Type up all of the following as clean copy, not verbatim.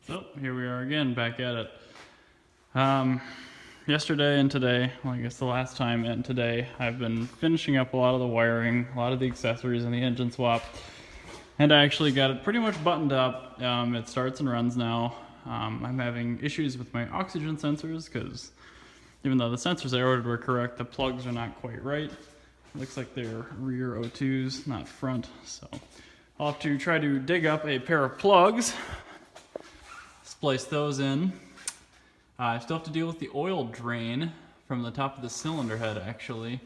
So here we are again, back at it. Yesterday and today, well, I guess the last time and today, I've been finishing up a lot of the wiring, a lot of the accessories and the engine swap. And I actually got it pretty much buttoned up. It starts and runs now. I'm having issues with my oxygen sensors because even though the sensors I ordered were correct, the plugs are not quite right. It looks like they're rear O2s, not front. So I'll have to try to dig up a pair of plugs, splice those in. I still have to deal with the oil drain from the top of the cylinder head, actually.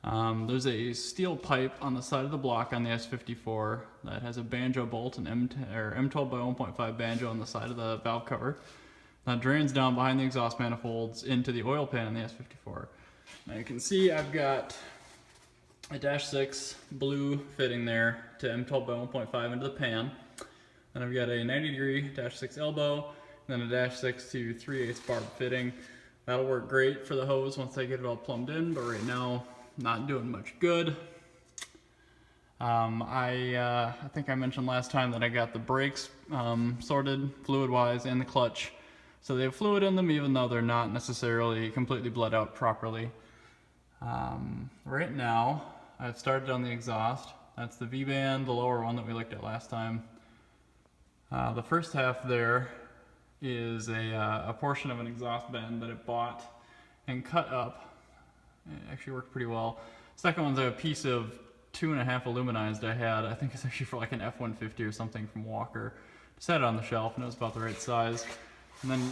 There's a steel pipe on the side of the block on the S54 that has a banjo bolt, an M12 by 1.5 banjo on the side of the valve cover. That drains down behind the exhaust manifolds into the oil pan in the S54. Now you can see I've got a -6 blue fitting there to M12 by 1.5 into the pan. Then I've got a 90-degree -6 elbow, then a -6 to 3/8 barb fitting. That'll work great for the hose once I get it all plumbed in, but right now, not doing much good. I think I mentioned last time that I got the brakes sorted fluid-wise and the clutch. So they have fluid in them even though they're not necessarily completely bled out properly. Right now, I've started on the exhaust. That's the V-band, the lower one that we looked at last time. The first half there is a portion of an exhaust band that I bought and cut up. It actually worked pretty well. Second one's a piece of 2.5 aluminized I had. I think it's actually for like an F-150 or something from Walker. Just had it on the shelf and it was about the right size. And then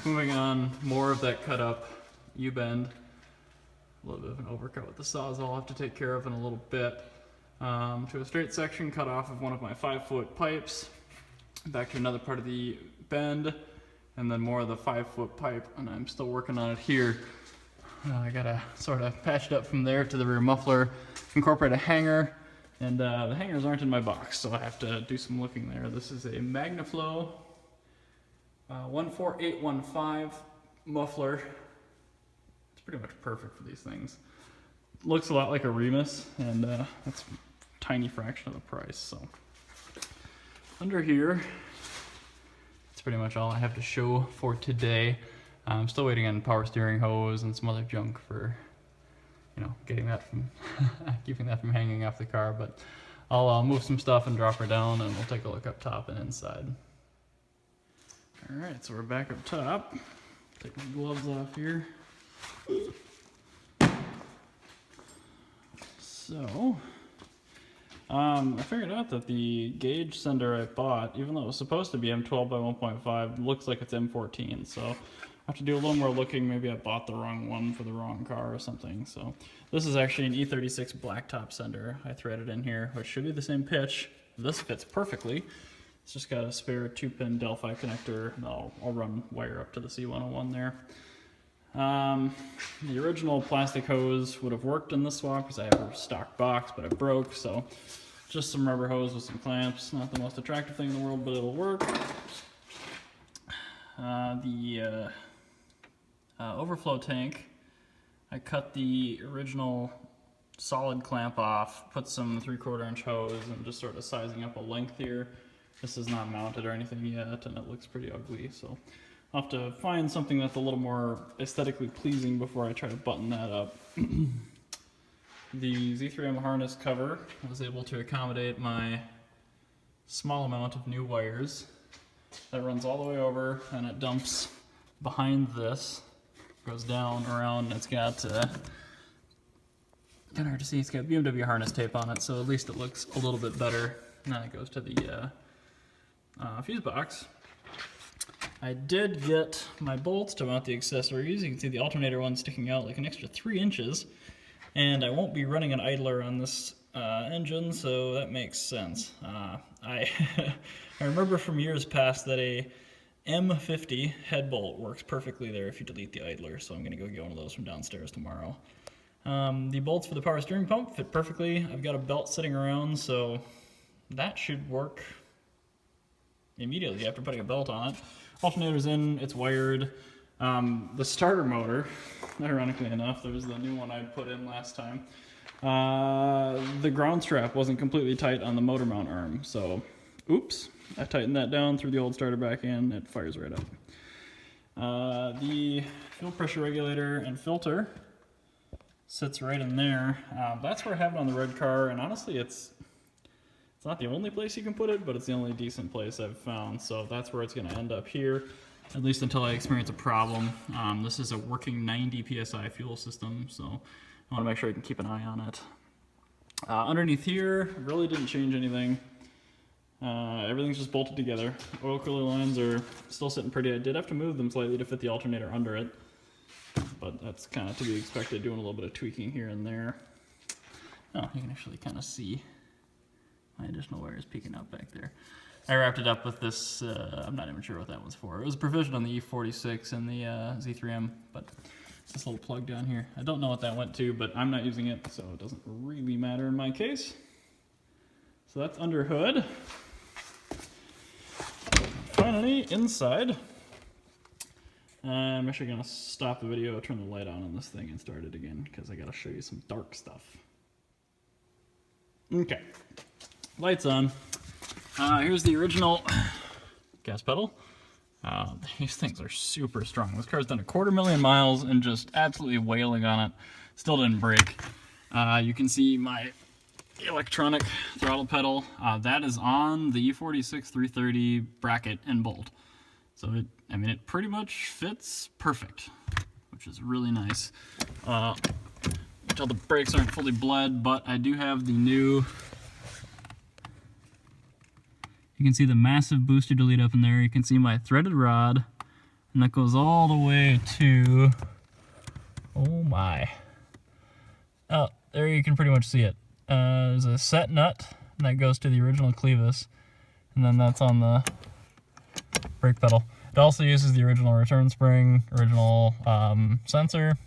moving on, more of that cut up U-bend. A little bit of an overcut with the Sawzall I'll have to take care of in a little bit. To a straight section cut off of one of my 5-foot pipes. Back to another part of the bend, and then more of the 5-foot pipe, and I'm still working on it here. I gotta sort of patch it up from there to the rear muffler, incorporate a hanger, and the hangers aren't in my box, so I have to do some looking there. This is a MagnaFlow 14815 muffler. It's pretty much perfect for these things. Looks a lot like a Remus, and that's a tiny fraction of the price. So under here, that's pretty much all I have to show for today. I'm still waiting on power steering hose and some other junk for, getting that from, keeping that from hanging off the car. But I'll move some stuff and drop her down, and we'll take a look up top and inside. All right, so we're back up top. Take my gloves off here. So, I figured out that the gauge sender I bought, even though it was supposed to be M12 by 1.5, looks like it's M14. So I have to do a little more looking. Maybe I bought the wrong one for the wrong car or something. So this is actually an E36 blacktop sender I threaded in here, which should be the same pitch. This fits perfectly. It's just got a spare 2-pin Delphi connector. I'll run wire up to the C101 there. The original plastic hose would have worked in this swap because I have a stock box, but it broke, so just some rubber hose with some clamps. Not the most attractive thing in the world, but it'll work. The Overflow Tank, I cut the original solid clamp off, put some 3/4 inch hose, and just sort of sizing up a length here. This is not mounted or anything yet, and it looks pretty ugly, so I'll have to find something that's a little more aesthetically pleasing before I try to button that up. The Z3M harness cover was able to accommodate my small amount of new wires. That runs all the way over, and it dumps behind this. Goes down, around, and it's got, kind of hard to see, it's got BMW harness tape on it, so at least it looks a little bit better. And then it goes to the fuse box. I did get my bolts to mount the accessories. You can see the alternator one sticking out like an extra 3 inches. And I won't be running an idler on this engine, so that makes sense. I remember from years past that a M50 head bolt works perfectly there if you delete the idler, so I'm going to go get one of those from downstairs tomorrow. The bolts for the power steering pump fit perfectly. I've got a belt sitting around, so that should work immediately after putting a belt on it. Alternator's in, it's wired. The starter motor, ironically enough, there was the new one I put in last time. The ground strap wasn't completely tight on the motor mount arm, so Oops, I tightened that down, threw the old starter back in, it fires right up. The fuel pressure regulator and filter sits right in there. That's where I have it on the red car, and honestly it's not the only place you can put it, but it's the only decent place I've found, so that's where it's going to end up here, at least until I experience a problem. This is a working 90 psi fuel system, so I want to make sure I can keep an eye on it. Underneath here, really didn't change anything. Everything's just bolted together. Oil cooler lines are still sitting pretty. I did have to move them slightly to fit the alternator under it, but that's kind of to be expected, doing a little bit of tweaking here and there. Oh, you can actually kind of see my additional wires peeking out back there. I wrapped it up with this, I'm not even sure what that one's for. It was a provision on the e40 and the Z3M, but this little plug down here. I don't know what that went to, but I'm not using it, so it doesn't really matter in my case. So that's under hood. Finally, inside. I'm actually gonna stop the video, turn the light on this thing, and start it again, because I gotta show you some dark stuff. Okay. Lights on. Here's the original gas pedal. These things are super strong. This car's done 250,000 miles and just absolutely wailing on it. Still didn't break. You can see my electronic throttle pedal. That is on the e46 330 bracket and bolt. So it pretty much fits perfect, which is really nice. Until the brakes aren't fully bled, but I do have the new. You can see the massive booster delete up in there. You can see my threaded rod, and that goes all the way to, oh my. Oh, there you can pretty much see it. There's a set nut, and that goes to the original clevis, and then that's on the brake pedal. It also uses the original return spring, original sensor.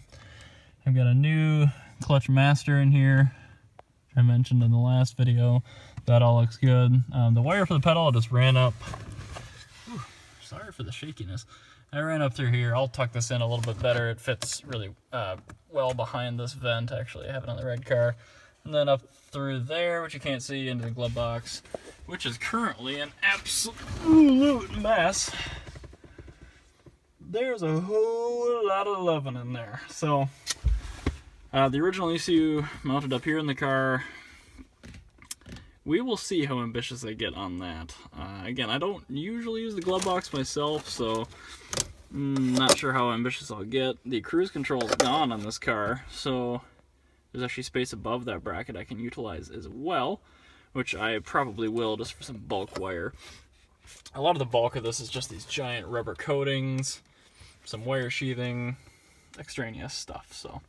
I've got a new clutch master in here, I mentioned in the last video. That all looks good. The wire for the pedal I just ran up. Whew, sorry for the shakiness. I ran up through here. I'll tuck this in a little bit better. It fits really well behind this vent. Actually, I have it on the red car. And then up through there, which you can't see, into the glove box, which is currently an absolute mess. There's a whole lot of loving in there. So, the original ECU mounted up here in the car. We will see how ambitious I get on that. Again, I don't usually use the glove box myself, so not sure how ambitious I'll get. The cruise control is gone on this car, so there's actually space above that bracket I can utilize as well, which I probably will just for some bulk wire. A lot of the bulk of this is just these giant rubber coatings, some wire sheathing, extraneous stuff, so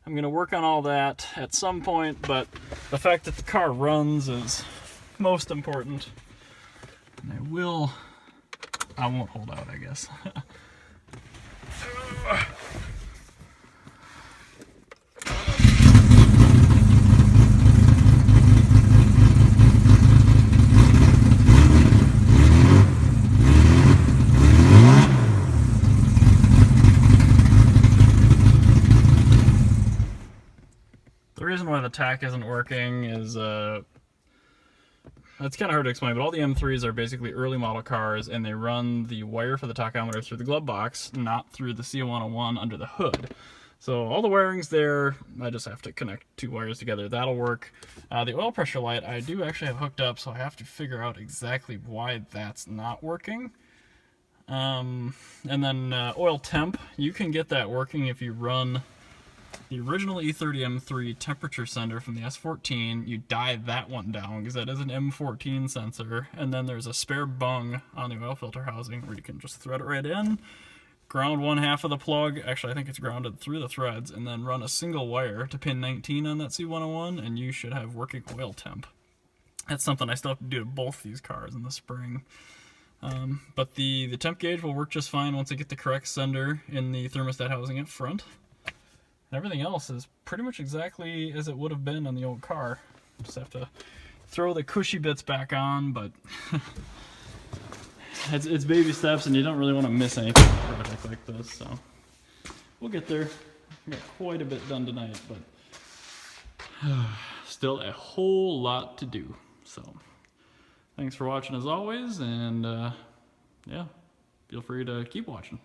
I'm going to work on all that at some point, but the fact that the car runs is most important. And I won't hold out, I guess. The reason why the tach isn't working is, it's kind of hard to explain, but all the M3s are basically early model cars, and they run the wire for the tachometer through the glove box, not through the C101 under the hood. So all the wiring's there, I just have to connect two wires together, that'll work. The oil pressure light I do actually have hooked up, so I have to figure out exactly why that's not working. And then oil temp, you can get that working if you run the original e30 M3 temperature sender from the S14. You dial that one down because that is an M14 sensor, and then there's a spare bung on the oil filter housing where you can just thread it right in, ground one half of the plug, actually I think it's grounded through the threads, and then run a single wire to pin 19 on that C101, and you should have working oil temp. That's something I still have to do to both these cars in the spring. But the temp gauge will work just fine once I get the correct sender in the thermostat housing up front. Everything else is pretty much exactly as it would have been on the old car. Just have to throw the cushy bits back on, but it's baby steps, and you don't really want to miss anything on a project like this, so we'll get there. We got quite a bit done tonight, but still a whole lot to do. So Thanks for watching as always, and yeah, feel free to keep watching.